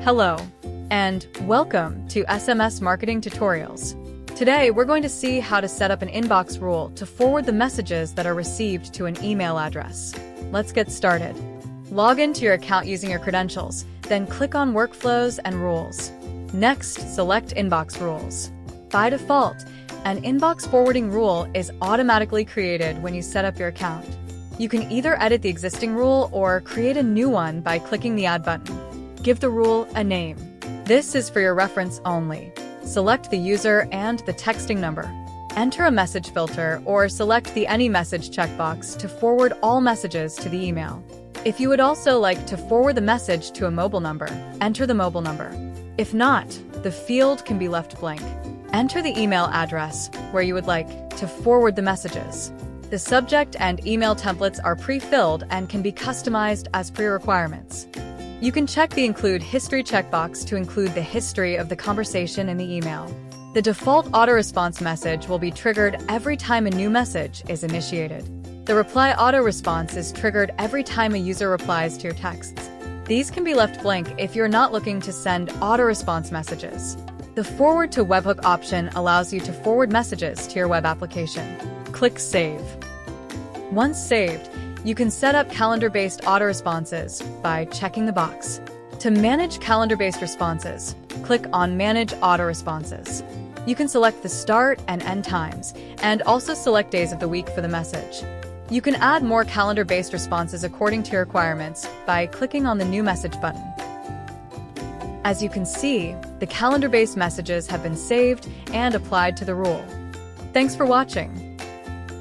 Hello, and welcome to SMS Marketing Tutorials. Today, we're going to see how to set up an inbox rule to forward the messages that are received to an email address. Let's get started. Log into your account using your credentials, then click on Workflows and Rules. Next, select Inbox Rules. By default, an inbox forwarding rule is automatically created when you set up your account. You can either edit the existing rule or create a new one by clicking the Add button. Give the rule a name. This is for your reference only. Select the user and the texting number. Enter a message filter or select the Any Message checkbox to forward all messages to the email. If you would also like to forward the message to a mobile number, enter the mobile number. If not, the field can be left blank. Enter the email address where you would like to forward the messages. The subject and email templates are pre-filled and can be customized as per your requirements. You can check the Include History checkbox to include the history of the conversation in the email. The default auto-response message will be triggered every time a new message is initiated. The reply auto-response is triggered every time a user replies to your texts. These can be left blank if you're not looking to send auto-response messages. The Forward to Webhook option allows you to forward messages to your web application. Click Save. Once saved, you can set up calendar-based auto-responses by checking the box. To manage calendar-based responses, click on Manage Auto-Responses. You can select the start and end times, and also select days of the week for the message. You can add more calendar-based responses according to your requirements by clicking on the New Message button. As you can see, the calendar-based messages have been saved and applied to the rule. Thanks for watching.